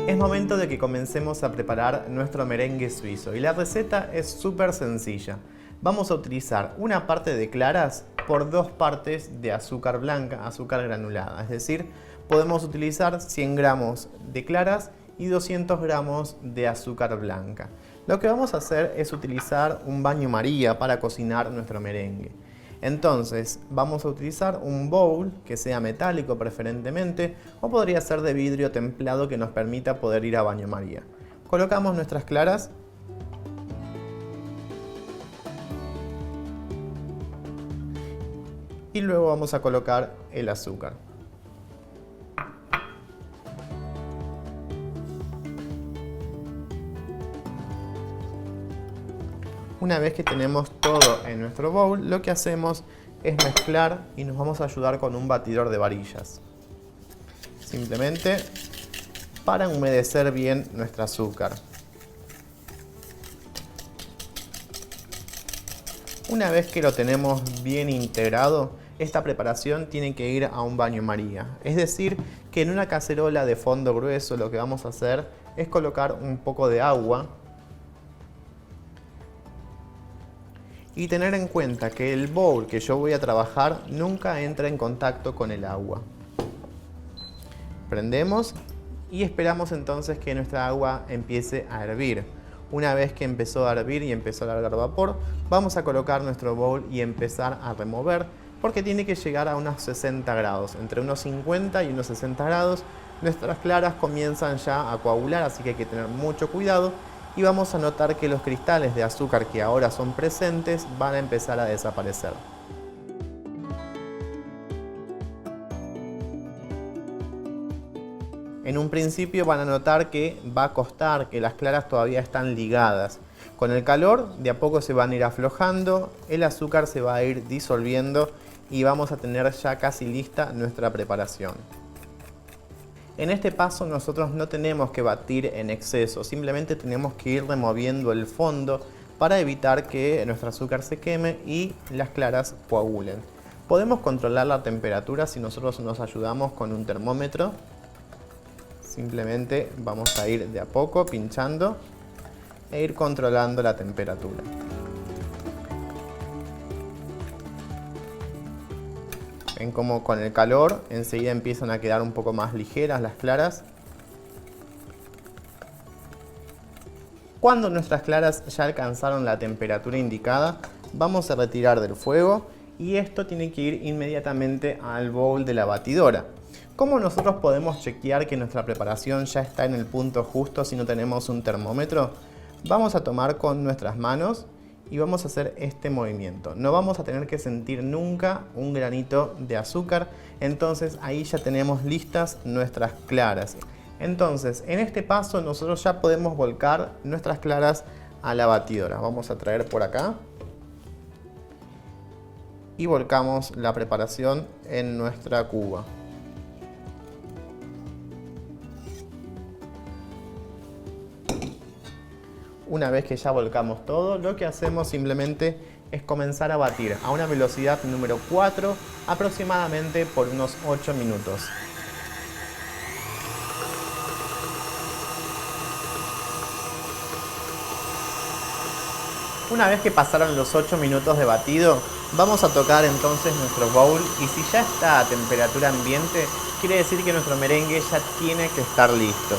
Es momento de que comencemos a preparar nuestro merengue suizo y la receta es súper sencilla. Vamos a utilizar una parte de claras por 2 partes de azúcar blanca, azúcar granulada. Es decir, podemos utilizar 100 gramos de claras y 200 gramos de azúcar blanca. Lo que vamos a hacer es utilizar un baño María para cocinar nuestro merengue. Entonces vamos a utilizar un bowl que sea metálico preferentemente o podría ser de vidrio templado que nos permita poder ir a baño María. Colocamos nuestras claras y luego vamos a colocar el azúcar. Una vez que tenemos todo en nuestro bowl, lo que hacemos es mezclar y nos vamos a ayudar con un batidor de varillas. Simplemente para humedecer bien nuestro azúcar. Una vez que lo tenemos bien integrado, esta preparación tiene que ir a un baño María. Es decir, que en una cacerola de fondo grueso lo que vamos a hacer es colocar un poco de agua y tener en cuenta que el bowl que yo voy a trabajar nunca entra en contacto con el agua. Prendemos y esperamos entonces que nuestra agua empiece a hervir. Una vez que empezó a hervir y empezó a largar vapor, vamos a colocar nuestro bowl y empezar a remover porque tiene que llegar a unos 60 grados. Entre unos 50 y unos 60 grados nuestras claras comienzan ya a coagular, así que hay que tener mucho cuidado. Y vamos a notar que los cristales de azúcar que ahora son presentes van a empezar a desaparecer. En un principio van a notar que va a costar, que las claras todavía están ligadas. Con el calor de a poco se van a ir aflojando, el azúcar se va a ir disolviendo y vamos a tener ya casi lista nuestra preparación. En este paso nosotros no tenemos que batir en exceso, simplemente tenemos que ir removiendo el fondo para evitar que nuestro azúcar se queme y las claras coagulen. Podemos controlar la temperatura si nosotros nos ayudamos con un termómetro. Simplemente vamos a ir de a poco pinchando e ir controlando la temperatura. Ven como con el calor enseguida empiezan a quedar un poco más ligeras las claras. Cuando nuestras claras ya alcanzaron la temperatura indicada, vamos a retirar del fuego y esto tiene que ir inmediatamente al bowl de la batidora. ¿Cómo nosotros podemos chequear que nuestra preparación ya está en el punto justo si no tenemos un termómetro? Vamos a tomar con nuestras manos y vamos a hacer este movimiento. No vamos a tener que sentir nunca un granito de azúcar, entonces ahí ya tenemos listas nuestras claras. Entonces, en este paso nosotros ya podemos volcar nuestras claras a la batidora. Vamos a traer por acá y volcamos la preparación en nuestra cuba. Una vez que ya volcamos todo, lo que hacemos simplemente es comenzar a batir a una velocidad número 4 aproximadamente por unos 8 minutos. Una vez que pasaron los 8 minutos de batido, vamos a tocar entonces nuestro bowl y si ya está a temperatura ambiente, quiere decir que nuestro merengue ya tiene que estar listo.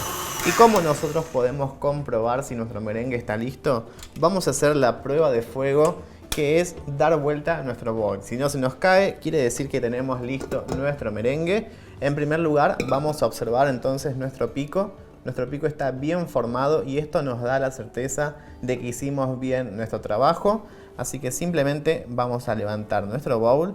¿Y cómo nosotros podemos comprobar si nuestro merengue está listo? Vamos a hacer la prueba de fuego, que es dar vuelta a nuestro bowl. Si no se nos cae, quiere decir que tenemos listo nuestro merengue. En primer lugar, vamos a observar entonces nuestro pico. Nuestro pico está bien formado y esto nos da la certeza de que hicimos bien nuestro trabajo. Así que simplemente vamos a levantar nuestro bowl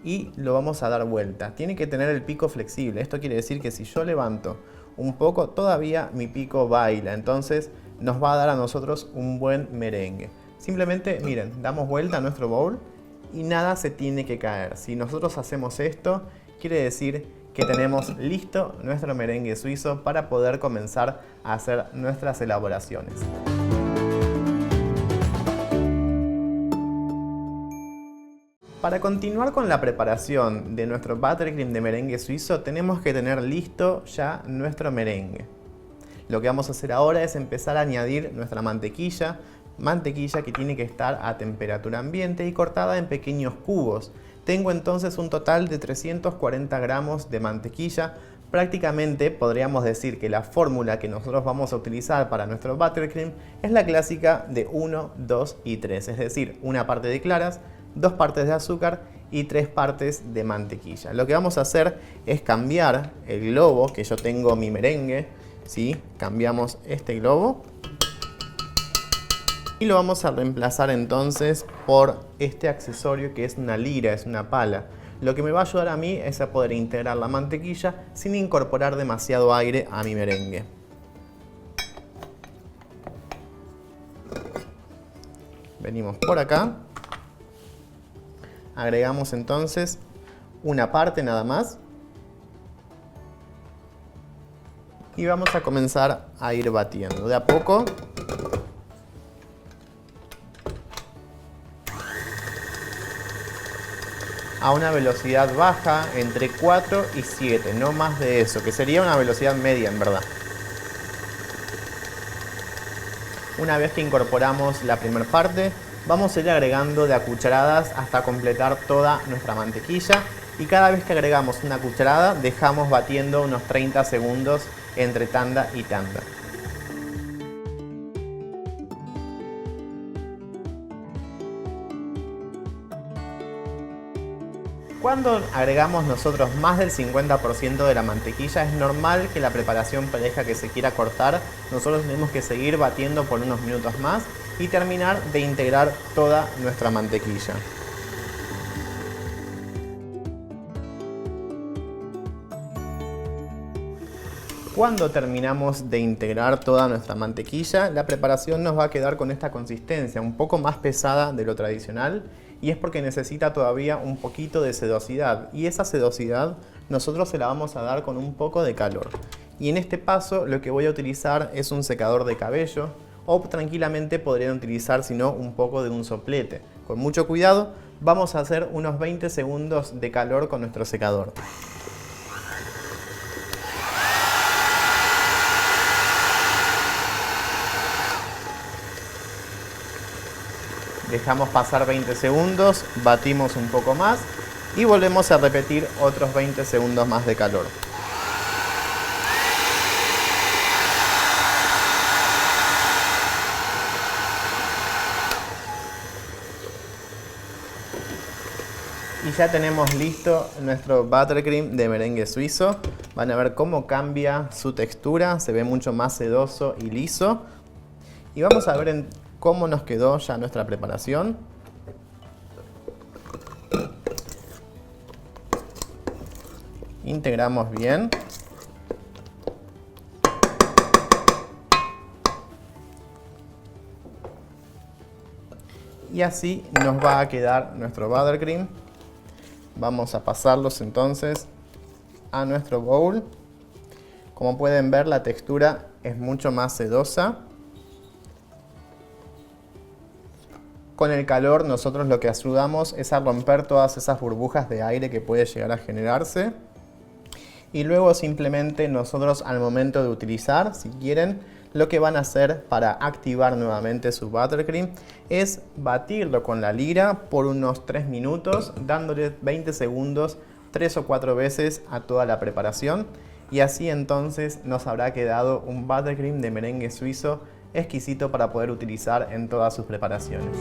y lo vamos a dar vuelta. Tiene que tener el pico flexible. Esto quiere decir que si yo levanto un poco, todavía mi pico baila, entonces nos va a dar a nosotros un buen merengue. Simplemente, miren, damos vuelta a nuestro bowl y nada se tiene que caer. Si nosotros hacemos esto, quiere decir que tenemos listo nuestro merengue suizo para poder comenzar a hacer nuestras elaboraciones. Para continuar con la preparación de nuestro buttercream de merengue suizo, tenemos que tener listo ya nuestro merengue. Lo que vamos a hacer ahora es empezar a añadir nuestra mantequilla que tiene que estar a temperatura ambiente y cortada en pequeños cubos. Tengo entonces un total de 340 gramos de mantequilla. Prácticamente podríamos decir que la fórmula que nosotros vamos a utilizar para nuestro buttercream es la clásica de 1, 2 y 3, es decir, una parte de claras, 2 partes de azúcar y 3 partes de mantequilla. Lo que vamos a hacer es cambiar el globo, que yo tengo mi merengue, ¿sí? Cambiamos este globo y lo vamos a reemplazar entonces por este accesorio que es una lira, es una pala. Lo que me va a ayudar a mí es a poder integrar la mantequilla sin incorporar demasiado aire a mi merengue. Venimos por acá. Agregamos entonces una parte nada más. Y vamos a comenzar a ir batiendo de a poco. A una velocidad baja, entre 4 y 7, no más de eso, que sería una velocidad media en verdad. Una vez que incorporamos la primera parte, vamos a ir agregando de a cucharadas hasta completar toda nuestra mantequilla. Y cada vez que agregamos una cucharada, dejamos batiendo unos 30 segundos entre tanda y tanda. Cuando agregamos nosotros más del 50% de la mantequilla, es normal que la preparación parezca que se quiera cortar. Nosotros tenemos que seguir batiendo por unos minutos más y terminar de integrar toda nuestra mantequilla. Cuando terminamos de integrar toda nuestra mantequilla, la preparación nos va a quedar con esta consistencia, un poco más pesada de lo tradicional, y es porque necesita todavía un poquito de sedosidad, y esa sedosidad nosotros se la vamos a dar con un poco de calor. Y en este paso lo que voy a utilizar es un secador de cabello, o tranquilamente podrían utilizar si no un poco de un soplete. Con mucho cuidado vamos a hacer unos 20 segundos de calor con nuestro secador. Dejamos pasar 20 segundos, batimos un poco más y volvemos a repetir otros 20 segundos más de calor. Y ya tenemos listo nuestro buttercream de merengue suizo. Van a ver cómo cambia su textura, se ve mucho más sedoso y liso. Y vamos a ver cómo nos quedó ya nuestra preparación. Integramos bien. Y así nos va a quedar nuestro buttercream. Vamos a pasarlos entonces a nuestro bowl. Como pueden ver, la textura es mucho más sedosa. Con el calor nosotros lo que ayudamos es a romper todas esas burbujas de aire que puede llegar a generarse. Y luego simplemente nosotros al momento de utilizar, si quieren, lo que van a hacer para activar nuevamente su buttercream es batirlo con la lira por unos 3 minutos, dándole 20 segundos 3 o 4 veces a toda la preparación. Y así entonces nos habrá quedado un buttercream de merengue suizo exquisito para poder utilizar en todas sus preparaciones.